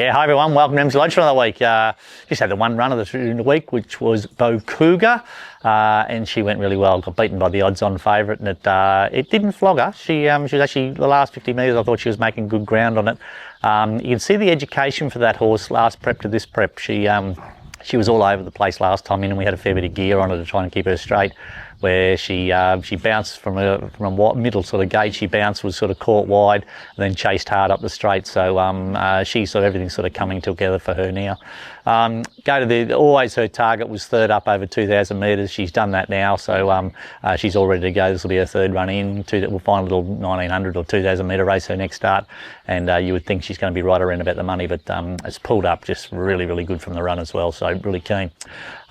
Yeah, hi everyone, welcome to Emsley Lodge for another week. Just had the one run of the week, which was Bo Cougar, and she went really well. Got beaten by the odds-on favourite, and it didn't flog her. She was actually, the last 50 metres, I thought she was making good ground on it. You can see the education for that horse last prep to this prep. She was all over the place last time in, and we had a fair bit of gear on her to try and keep her straight. Where she bounced from a middle sort of gate, she bounced, was sort of caught wide, and then chased hard up the straight. So everything's sort of coming together for her now. Always her target was third up over 2,000 metres. She's done that now, so she's all ready to go. This will be her third run in. We'll find a little 1,900 or 2,000 metre race her next start, and you would think she's going to be right around about the money, but it's pulled up just really, really good from the run as well. So really keen.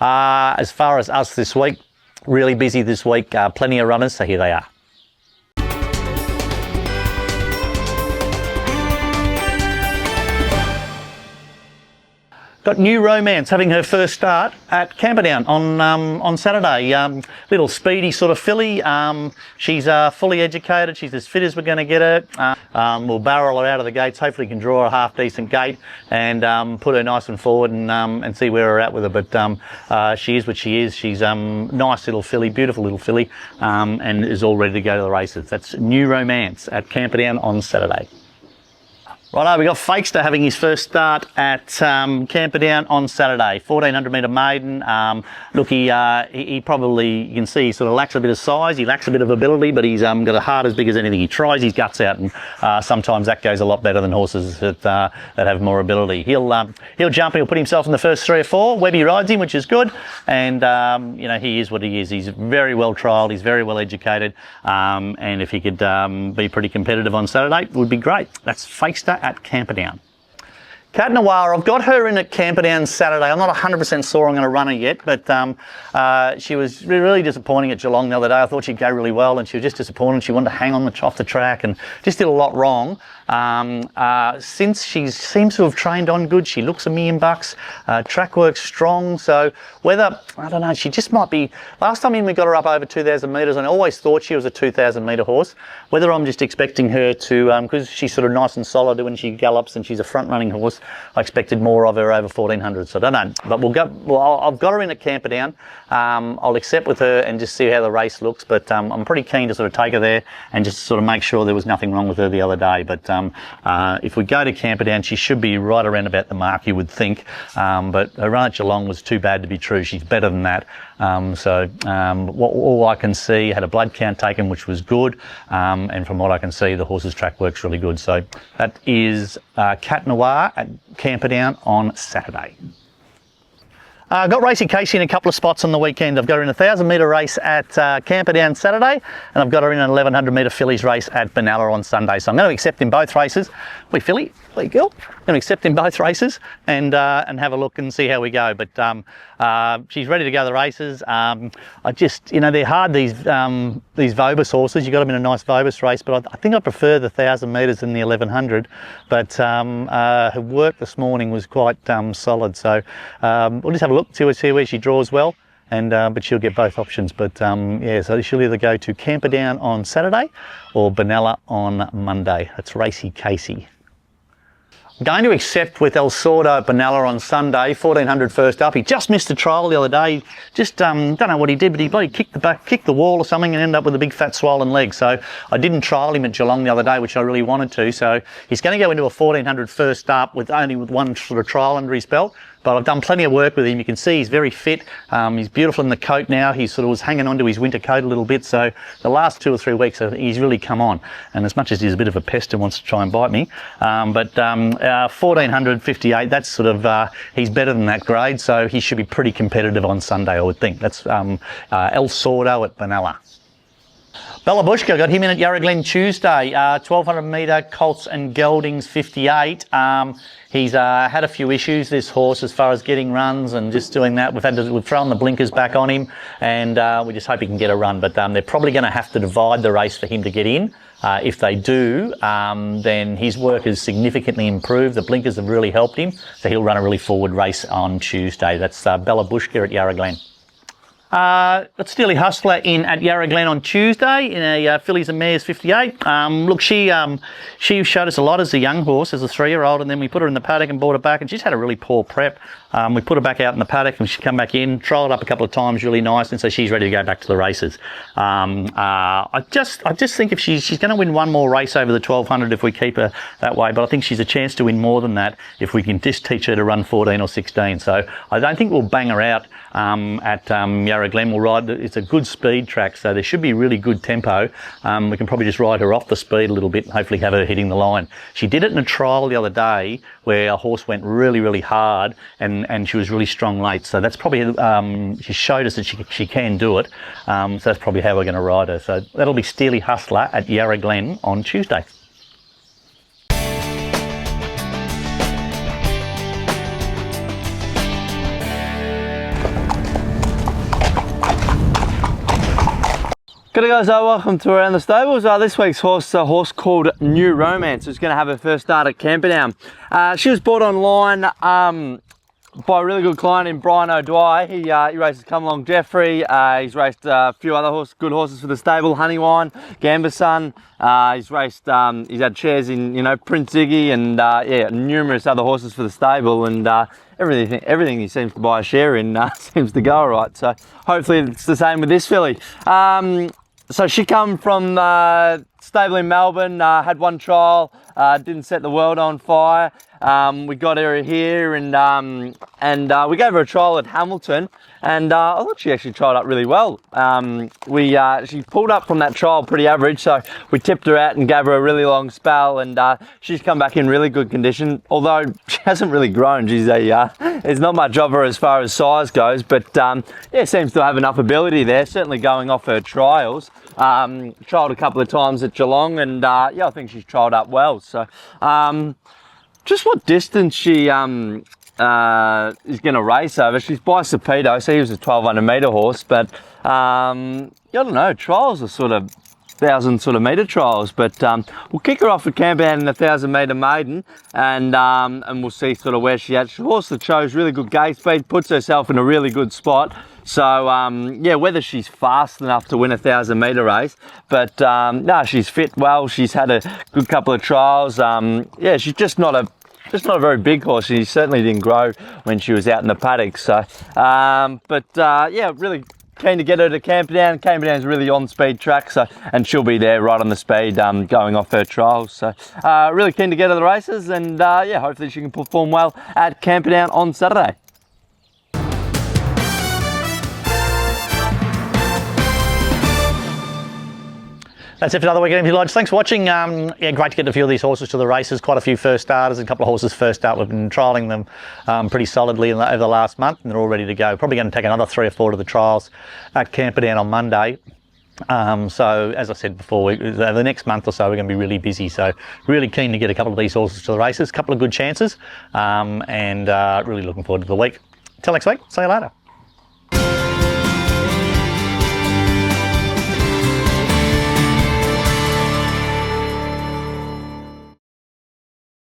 As far as us this week. Really busy this week, plenty of runners, so here they are. Got New Romance having her first start at Camperdown on Saturday. Little speedy sort of filly. She's fully educated. She's as fit as we're going to get her. We'll barrel her out of the gates. Hopefully can draw a half decent gate and put her nice and forward and see where we're at with her. But she is what she is. She's nice little filly, beautiful little filly, and is all ready to go to the races. That's New Romance at Camperdown on Saturday. Righto, we got Fakester having his first start at Camperdown on Saturday. 1,400 metre maiden. Look, he probably, you can see, he sort of lacks a bit of size. He lacks a bit of ability, but he's got a heart as big as anything. He tries his guts out, and sometimes that goes a lot better than horses that have more ability. He'll jump. He'll put himself in the first 3 or 4. Webby rides him, which is good, and he is what he is. He's very well trialled. He's very well educated, and if he could be pretty competitive on Saturday, it would be great. That's Fakester at Camperdown. Cat Noir, I've got her in at Camperdown Saturday. I'm not 100% sure I'm going to run her yet, but she was really disappointing at Geelong the other day. I thought she'd go really well, and she was just disappointed. She wanted to hang on off the track and just did a lot wrong. Since she seems to have trained on good, she looks $1,000,000. Track work's strong, so whether, I don't know, she just might be, last time in we got her up over 2,000 metres, and I always thought she was a 2,000 metre horse. Whether I'm just expecting her to, because she's sort of nice and solid when she gallops and she's a front running horse, I expected more of her over 1,400, so I don't know. But I've got her in at Camperdown. I'll accept with her and just see how the race looks, but I'm pretty keen to sort of take her there and just sort of make sure there was nothing wrong with her the other day. But if we go to Camperdown, she should be right around about the mark, you would think. But her run at Geelong was too bad to be true. She's better than that. All I can see, had a blood count taken, which was good. And from what I can see, the horse's track works really good. So that is Cat Noir at Camperdown on Saturday. I've got Racing Casey in a couple of spots on the weekend. I've got her in a 1,000 metre race at Camperdown Saturday, and I've got her in an 1,100 metre fillies race at Benalla on Sunday. So I'm going to accept in both races. Wee filly, wee girl. I'm going to accept in both races and have a look and see how we go. But she's ready to go to the races. I just, they're hard, these Vobis horses. You've got them in a nice Vobis race, but I think I prefer the 1,000 metres than the 1,100. But her work this morning was quite solid. So we'll just have a look, see where she draws well. But she'll get both options. But so she'll either go to Camperdown on Saturday or Benalla on Monday. That's Racing Casey. Going to accept with El Sordo at Benalla on Sunday, 1,400 first up. He just missed a trial the other day. Just don't know what he did, but he bloody kicked the wall or something and ended up with a big fat swollen leg. So I didn't trial him at Geelong the other day, which I really wanted to. So he's going to go into a 1,400 first up with one sort of trial under his belt. But I've done plenty of work with him. You can see he's very fit. He's beautiful in the coat now. He sort of was hanging on to his winter coat a little bit. So the last 2 or 3 weeks, he's really come on. And as much as he's a bit of a pest and wants to try and bite me, 1,458, that's sort of, he's better than that grade. So he should be pretty competitive on Sunday, I would think. That's El Sordo at Benalla. Bella Bushka, got him in at Yarra Glen Tuesday, 1,200 metre Colts and Geldings 58. He's had a few issues, this horse, as far as getting runs and just doing that. We've thrown the blinkers back on him, and we just hope he can get a run. But they're probably going to have to divide the race for him to get in. If they do, then his work has significantly improved. The blinkers have really helped him, so he'll run a really forward race on Tuesday. That's Bella Bushka at Yarra Glen. Got Steely Hustler in at Yarra Glen on Tuesday in a fillies and mares 58. Look, she showed us a lot as a young horse, as a 3-year-old, and then we put her in the paddock and brought her back, and she's had a really poor prep. We put her back out in the paddock and she come back in, trialled up a couple of times really nice, and so she's ready to go back to the races. I just think if she's going to win one more race over the 1200 if we keep her that way, but I think she's a chance to win more than that if we can just teach her to run 14 or 16. So I don't think we'll bang her out at Yarra Glen. We'll ride, it's a good speed track, so there should be really good tempo. We can probably just ride her off the speed a little bit and hopefully have her hitting the line. She did it in a trial the other day where a horse went really hard and she was really strong late. So that's probably, she showed us that she can do it. So that's probably how we're going to ride her. So that'll be Steely Hustler at Yarra Glen on Tuesday. G'day guys, welcome to Around the Stables. This week's horse is a horse called New Romance, who's going to have her first start at Camperdown. She was bought online by a really good client in Brian O'Dwyer. He races Come Along Jeffrey. He's raced a few other good horses for the stable, Honeywine, Gamberson. He's had shares in Prince Ziggy and yeah, numerous other horses for the stable, and everything he seems to buy a share in seems to go all right. So hopefully it's the same with this filly. So she come from stable in Melbourne, had one trial, didn't set the world on fire. We got her here and we gave her a trial at Hamilton, and I thought she actually trialled up really well. She pulled up from that trial pretty average, so we tipped her out and gave her a really long spell, and she's come back in really good condition, although she hasn't really grown. There's not much of her as far as size goes, but yeah, seems to have enough ability there, certainly going off her trials. Trialled a couple of times at Geelong, and yeah, I think she's trialled up well. So just what distance she is going to race over. She's by Sapedo, so he was a 1200 metre horse, but I don't know, trials are sort of 1,000 metre trials, but we'll kick her off at Camperdown in the 1,000 metre maiden, and we'll see sort of where she at. She's a horse that shows really good gate speed, puts herself in a really good spot. So yeah, whether she's fast enough to win a 1,000 metre race, but no, she's fit well. She's had a good couple of trials. Yeah, she's just not a very big horse. She certainly didn't grow when she was out in the paddock. So, yeah, really keen to get her to Camperdown. Camperdown's really on-speed track, so, and she'll be there right on the speed, going off her trials. So, really keen to get her to the races, and yeah, hopefully she can perform well at Camperdown on Saturday. That's it for another week at Emsley Lodge. Thanks for watching. Yeah, great to get a few of these horses to the races. Quite a few first starters, a couple of horses first start. We've been trialling them pretty solidly over the last month, and they're all ready to go. Probably going to take another 3 or 4 to the trials at Camperdown on Monday. So as I said before, the next month or so we're going to be really busy. So really keen to get a couple of these horses to the races, a couple of good chances, and really looking forward to the week. Till next week, see you later.